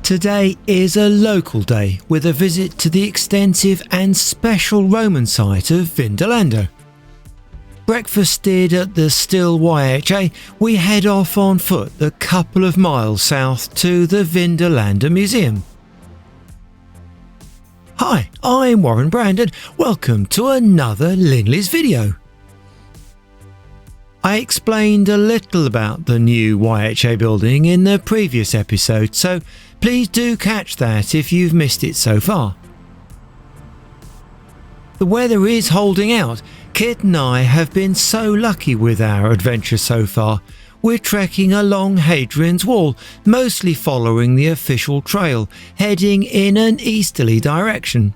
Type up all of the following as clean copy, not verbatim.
Today is a local day with a visit to the extensive and special Roman site of Vindolanda. Breakfasted at the Sill YHA, we head off on foot a couple of miles south to the Vindolanda Museum. Hi, I'm Warren Brandon. Welcome to another Linleys video. I explained a little about the new YHA building in the previous episode, so please do catch that if you've missed it so far. The weather is holding out. Kit and I have been so lucky with our adventure so far. We're trekking along Hadrian's Wall, mostly following the official trail, heading in an easterly direction.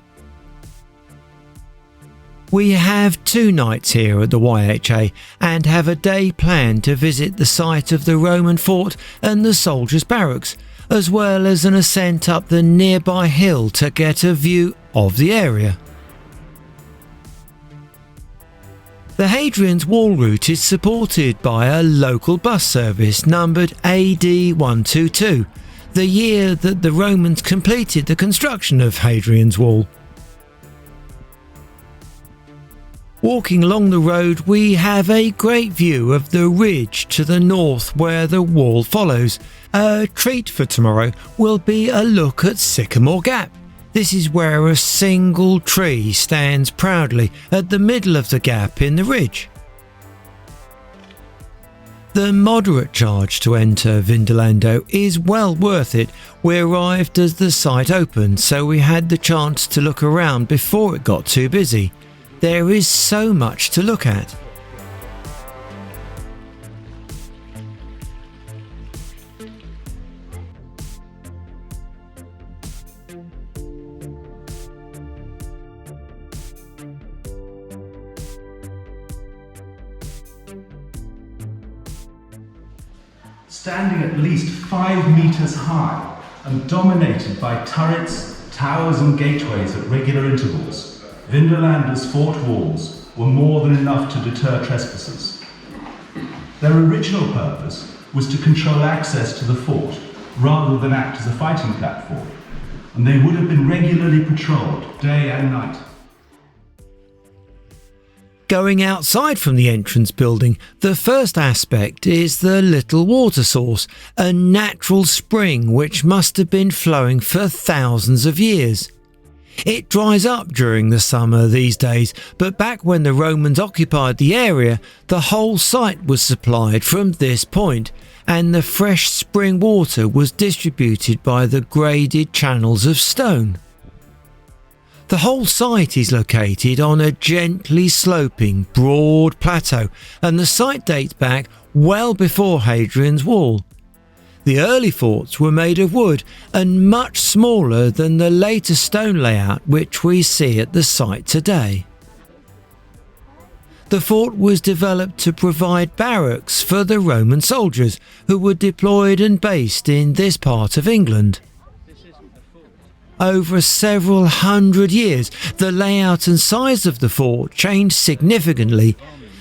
We have 2 nights here at the YHA and have a day planned to visit the site of the Roman fort and the soldiers' barracks, as well as an ascent up the nearby hill to get a view of the area. The Hadrian's Wall route is supported by a local bus service numbered AD 122, the year that the Romans completed the construction of Hadrian's Wall. Walking along the road, we have a great view of the ridge to the north where the wall follows. A treat for tomorrow will be a look at Sycamore Gap. This is where a single tree stands proudly at the middle of the gap in the ridge. The moderate charge to enter Vindolanda is well worth it. We arrived as the site opened, so we had the chance to look around before it got too busy. There is so much to look at. Standing at least 5 meters high and dominated by turrets, towers and gateways at regular intervals, Vindolanda's fort walls were more than enough to deter trespassers. Their original purpose was to control access to the fort rather than act as a fighting platform, and they would have been regularly patrolled day and night. Going outside from the entrance building, the first aspect is the little water source, a natural spring which must have been flowing for thousands of years. It dries up during the summer these days, but back when the Romans occupied the area, the whole site was supplied from this point, and the fresh spring water was distributed by the graded channels of stone. The whole site is located on a gently sloping, broad plateau, and the site dates back well before Hadrian's Wall. The early forts were made of wood and much smaller than the later stone layout which we see at the site today. The fort was developed to provide barracks for the Roman soldiers who were deployed and based in this part of England. Over several hundred years, the layout and size of the fort changed significantly.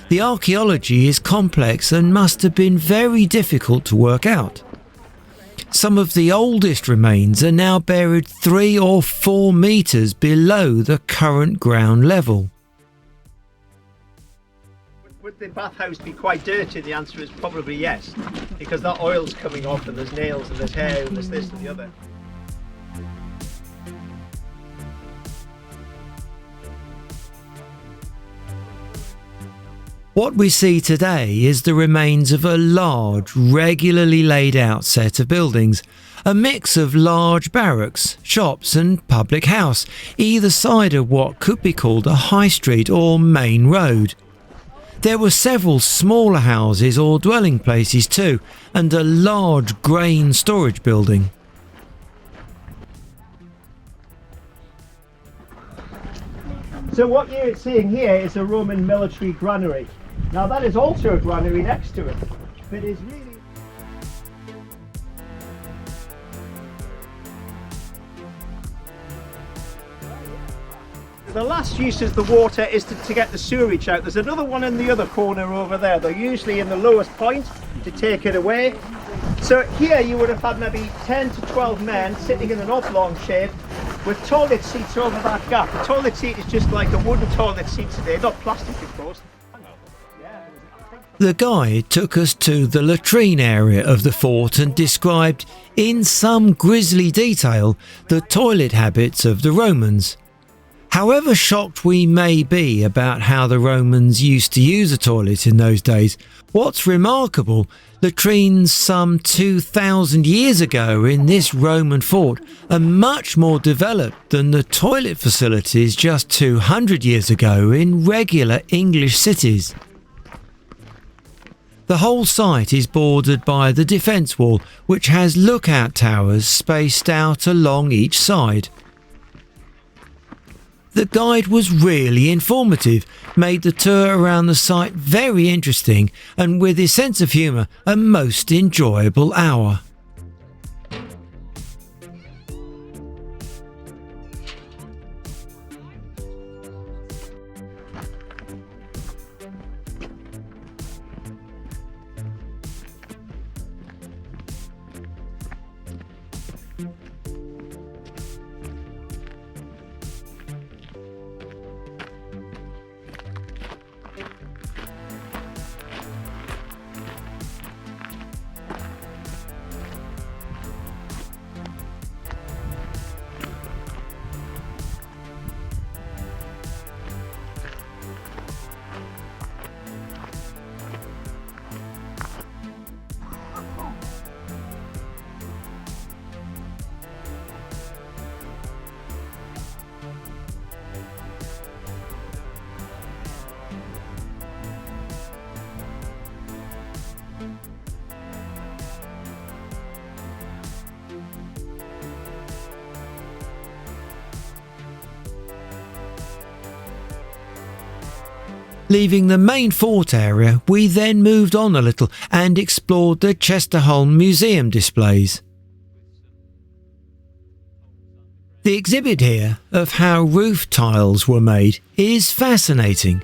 The archaeology is complex and must have been very difficult to work out. Some of the oldest remains are now buried 3 or 4 meters below the current ground level. Would the bathhouse be quite dirty? The answer is probably yes, because that oil's coming off and there's nails and there's hair and there's this and the other. What we see today is the remains of a large, regularly laid out set of buildings, a mix of large barracks, shops and public house, either side of what could be called a high street or main road. There were several smaller houses or dwelling places too, and a large grain storage building. So what you're seeing here is a Roman military granary. Now that is also a granary next to it, but it's really... The last use of the water is to get the sewerage out. There's another one in the other corner over there. They're usually in the lowest point to take it away. So here you would have had maybe 10 to 12 men sitting in an oblong shape with toilet seats over that gap. A toilet seat is just like a wooden toilet seat today, not plastic of course. The guide took us to the latrine area of the fort and described in some grisly detail the toilet habits of the Romans. However shocked we may be about how the Romans used to use a toilet in those days, what's remarkable, latrines some 2,000 years ago in this Roman fort are much more developed than the toilet facilities just 200 years ago in regular English cities. The whole site is bordered by the defence wall, which has lookout towers spaced out along each side. The guide was really informative, made the tour around the site very interesting, and with his sense of humour, a most enjoyable hour. Leaving the main fort area, we then moved on a little and explored the Chesterholm museum displays. The exhibit here of how roof tiles were made is fascinating.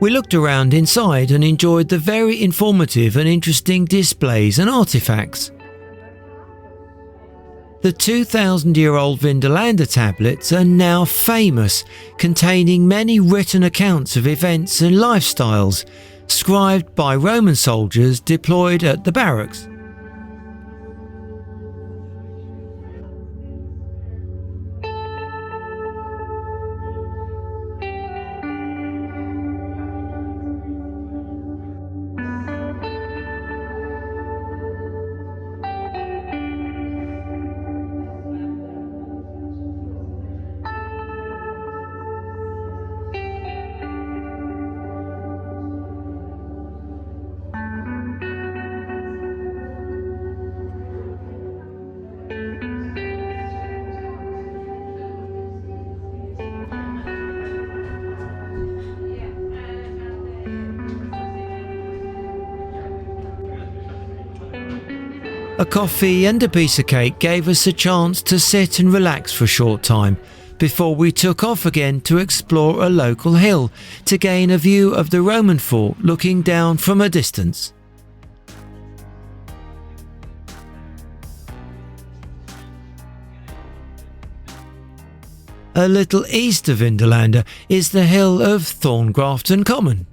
We looked around inside and enjoyed the very informative and interesting displays and artefacts. The 2,000-year-old Vindolanda tablets are now famous, containing many written accounts of events and lifestyles, scribed by Roman soldiers deployed at the barracks. A coffee and a piece of cake gave us a chance to sit and relax for a short time before we took off again to explore a local hill to gain a view of the Roman fort looking down from a distance. A little east of Vindolanda is the hill of Thorngrafton Common.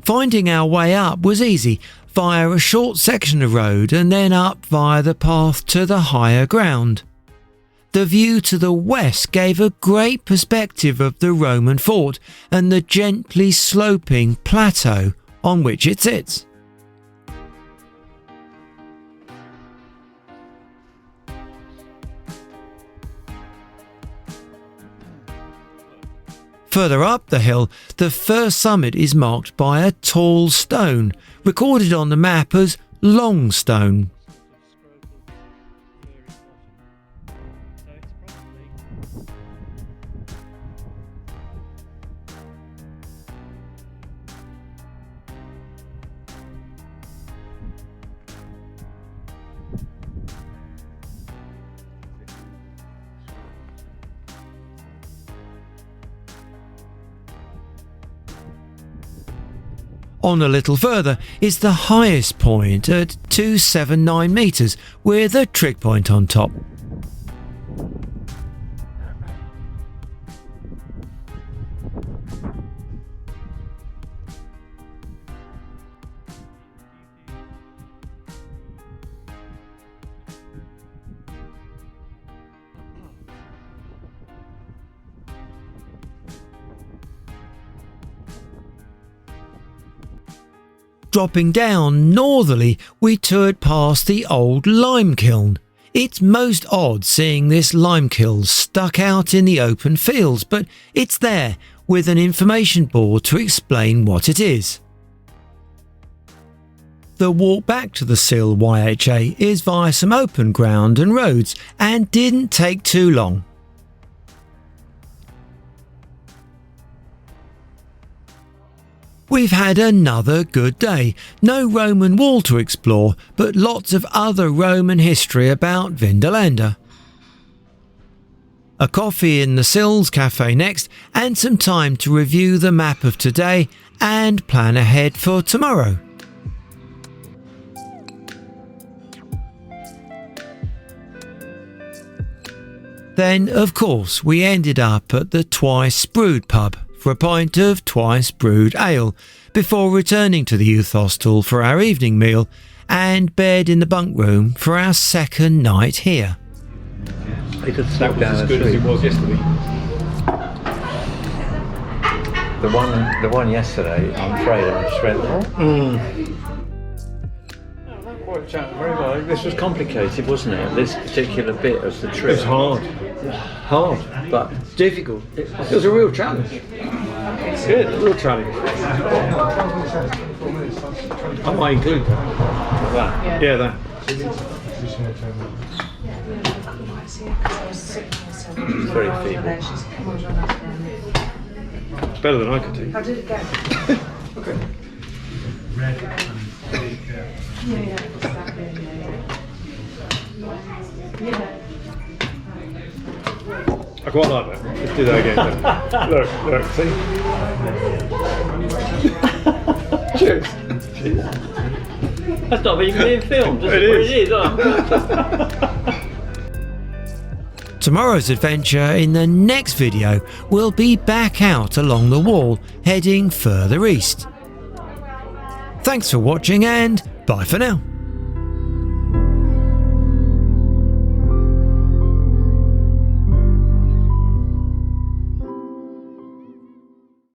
Finding our way up was easy via a short section of road and then up via the path to the higher ground. The view to the west gave a great perspective of the Roman fort and the gently sloping plateau on which it sits. Further up the hill, the first summit is marked by a tall stone, recorded on the map as Long Stone. On a little further is the highest point at 279 metres with a trig point on top. Dropping down northerly, we toured past the old limekiln. It's most odd seeing this limekiln stuck out in the open fields, but it's there with an information board to explain what it is. The walk back to the Sill YHA is via some open ground and roads and didn't take too long. We've had another good day. No Roman wall to explore, but lots of other Roman history about Vindolanda. A coffee in the Sill's Cafe next, and some time to review the map of today and plan ahead for tomorrow. Then, of course, we ended up at the Twice Brewed pub for a pint of Twice Brewed ale, before returning to the youth hostel for our evening meal and bed in the bunk room for our second night here. It could slow down as good as it was yesterday. The one yesterday, I'm afraid I just went, that worked out very well. This was complicated, wasn't it? This particular bit of the trip. It was hard. Hard, but difficult. It was a real challenge. Good, a real challenge. I might include that. Yeah, that. It's very feeble. It's better than I could do. How did it go? Okay. I quite like that. Let's do that again. Look, see? Cheers. That's not even being filmed, is it? It is. It is, Tomorrow's adventure in the next video will be back out along the wall, heading further east. Thanks for watching and bye for now.